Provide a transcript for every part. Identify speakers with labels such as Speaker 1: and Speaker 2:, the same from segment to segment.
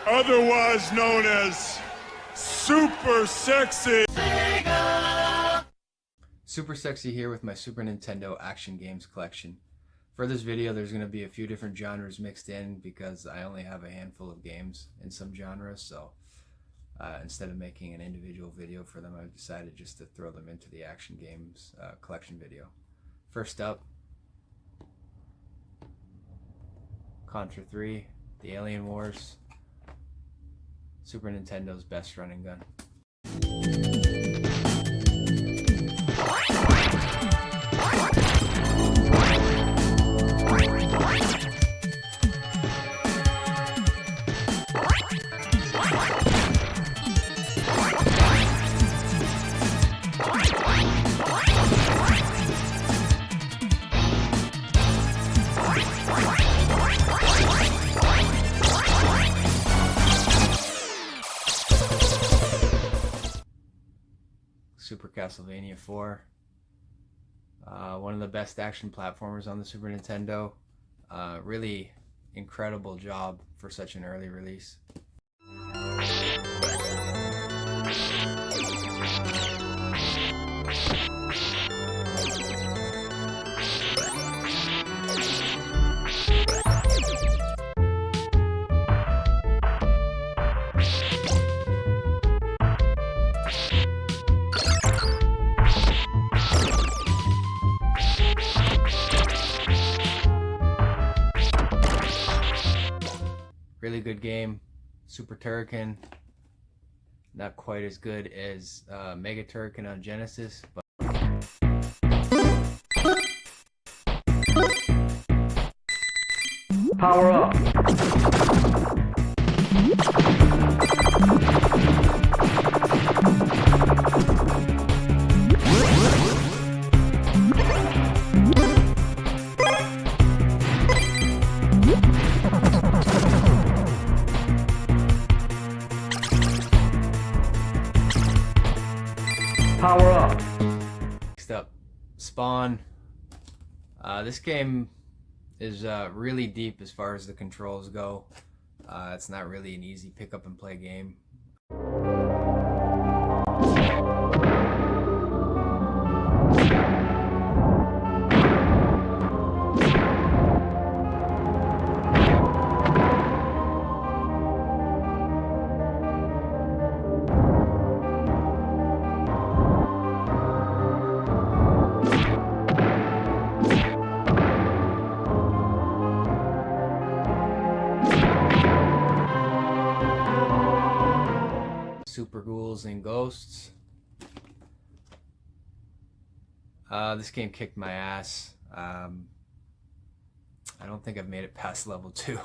Speaker 1: otherwise known as Super Sexy.
Speaker 2: Super Sexy here with my Super Nintendo action games collection. For this video, there's going to be a few different genres mixed in because I only have a handful of games in some genres, so instead of making an individual video for them, I've decided just to throw them into the action games collection video. First up, Contra 3, The Alien Wars, Super Nintendo's best running gun. Super Castlevania 4, one of the best action platformers on the Super Nintendo. Really incredible job for such an early release. Really good game. Super Turrican, not quite as good as Mega Turrican on Genesis, but
Speaker 3: power up. Power up.
Speaker 2: Next up, Spawn. This game is really deep as far as the controls go. It's not really an easy pick up and play game. Super Ghouls and Ghosts. This game kicked my ass. I don't think I've made it past level 2.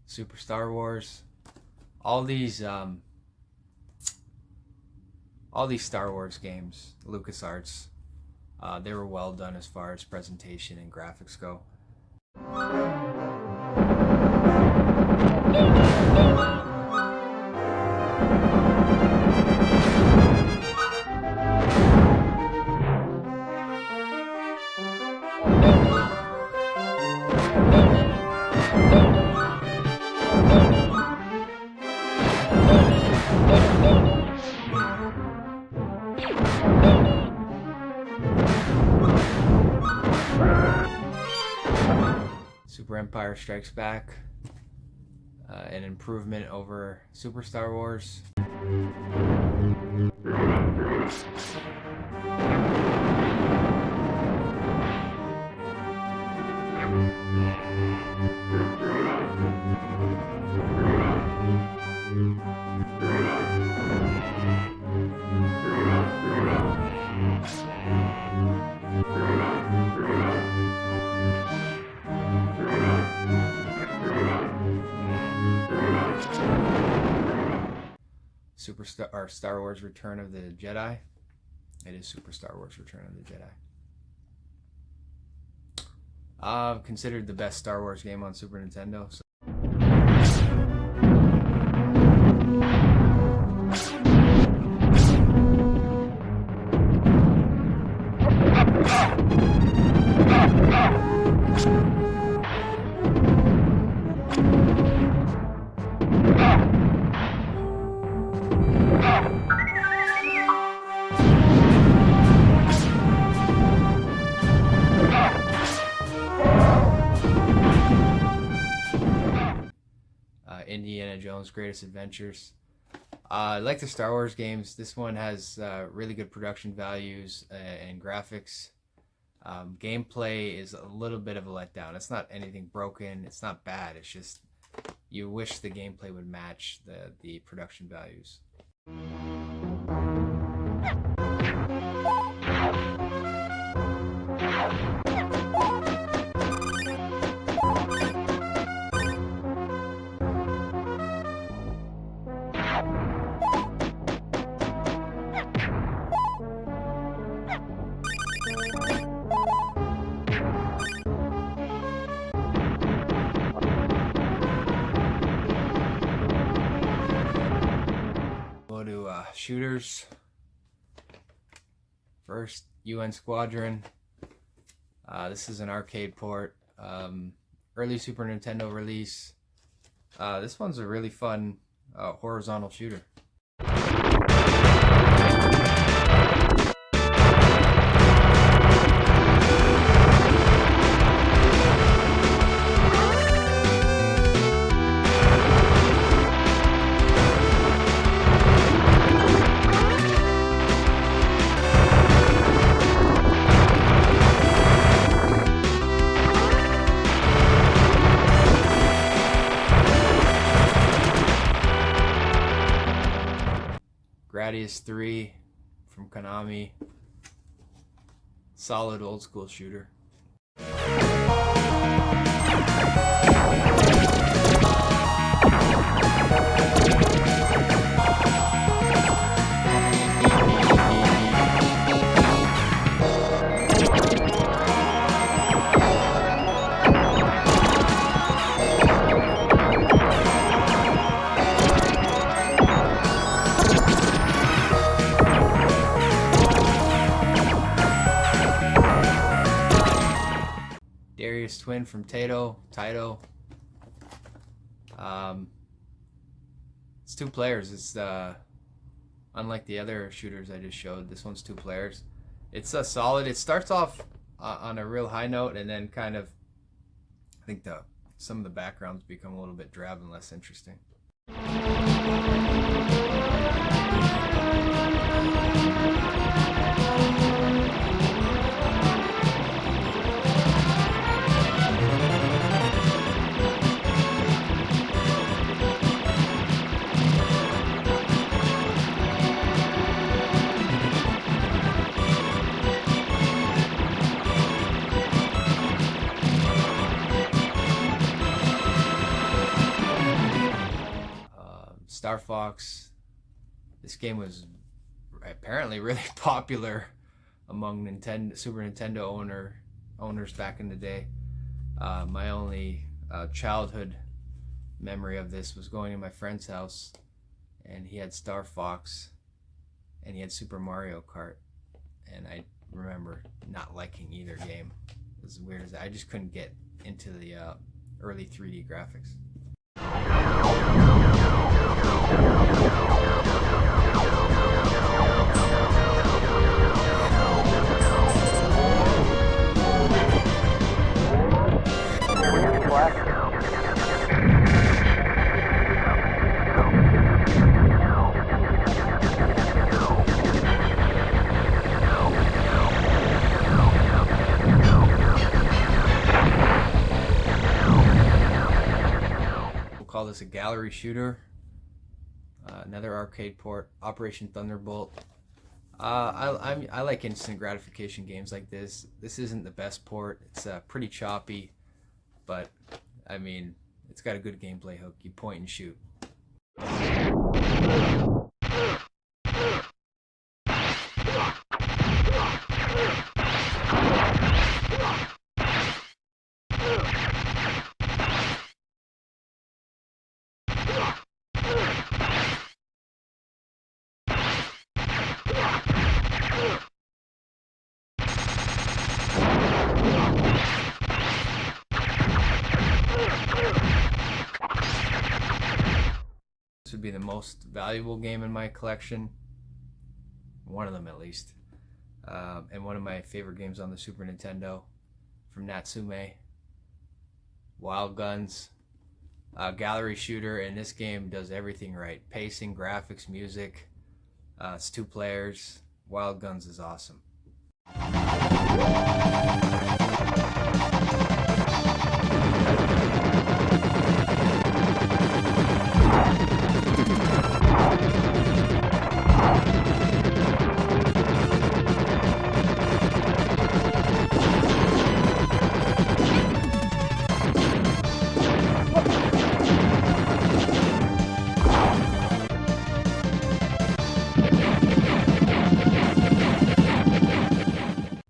Speaker 2: Super Star Wars, all these Star Wars games, LucasArts, they were well done as far as presentation and graphics go. Super Empire Strikes Back, an improvement over Super Star Wars. Star Wars Return of the Jedi. It is Super Star Wars Return of the Jedi. Considered the best Star Wars game on Super Nintendo. So. Indiana Jones Greatest Adventures. Like the Star Wars games, this one has really good production values and graphics. Gameplay is a little bit of a letdown. It's not anything broken. It's not bad. It's just you wish the gameplay would match the production values. Go to shooters. First, UN Squadron. This is an arcade port. Early Super Nintendo release. This one's a really fun horizontal shooter. Gradius 3 from Konami. Solid old school shooter. Twin from Taito. It's 2 players. It's unlike the other shooters I just showed. This one's 2 players. It's a solid. It starts off on a real high note, and then kind of, I think some of the backgrounds become a little bit drab and less interesting. Star Fox. This game was apparently really popular among Super Nintendo owners back in the day. My only childhood memory of this was going to my friend's house, and he had Star Fox, and he had Super Mario Kart, and I remember not liking either game. As weird as that, I just couldn't get into the early 3D graphics. Call this a gallery shooter. Another arcade port, Operation Thunderbolt. I like instant gratification games like this. This isn't the best port. It's pretty choppy, but I mean, it's got a good gameplay hook. You point and shoot. would be the most valuable game in my collection. One of them at least. And one of my favorite games on the Super Nintendo from Natsume. Wild Guns. Gallery shooter, and this game does everything right. Pacing, graphics, music. It's 2 players. Wild Guns is awesome.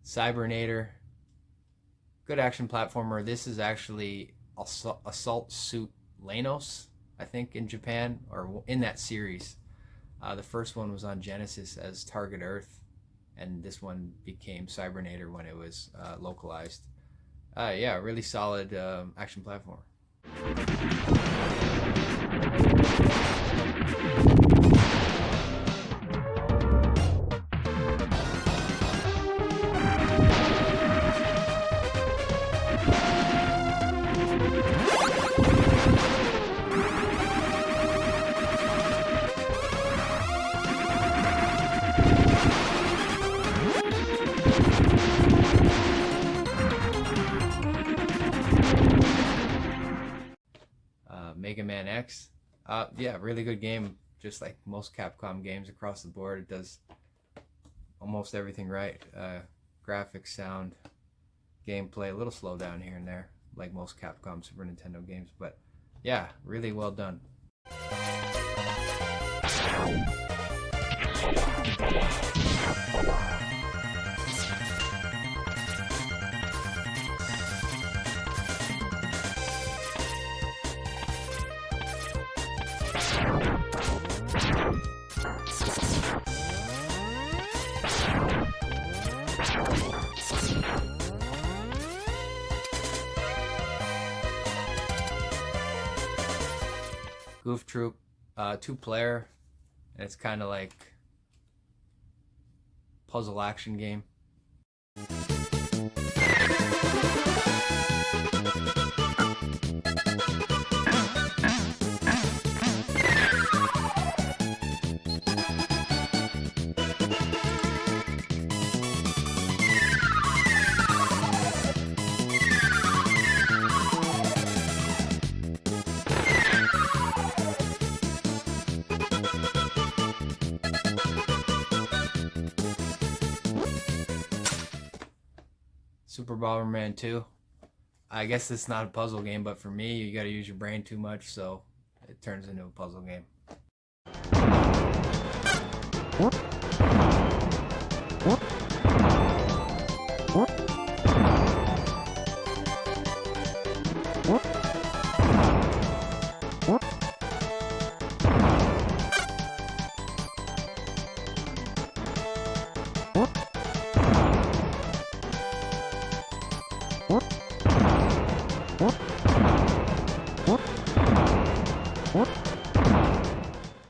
Speaker 2: Cybernator, good action platformer. This is actually Assault Suit Lanos, I think, in Japan, or in that series. The first one was on Genesis as Target Earth, and this one became Cybernator when it was localized. Yeah, really solid action platformer. Mega Man X. Yeah, really good game. Just like most Capcom games across the board, it does almost everything right. Graphics, sound, gameplay, a little slow down here and there, like most Capcom Super Nintendo games. But yeah, really well done. Goof Troop, 2-player, and it's kind of like puzzle action game. Super Bomberman 2. I guess it's not a puzzle game, but for me, you gotta use your brain too much, so it turns into a puzzle game.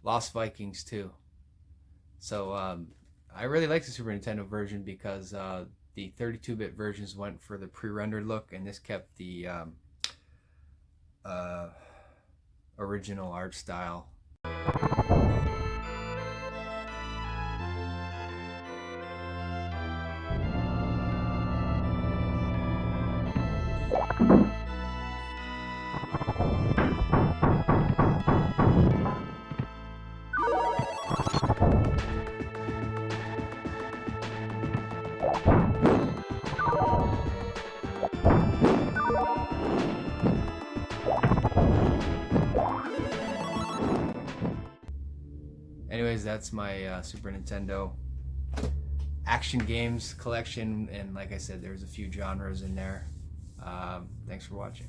Speaker 2: Lost Vikings 2. So I really like the Super Nintendo version because the 32-bit versions went for the pre-rendered look, and this kept the original art style. Anyways, that's my Super Nintendo action games collection, and like I said, there's a few genres in there. Thanks for watching.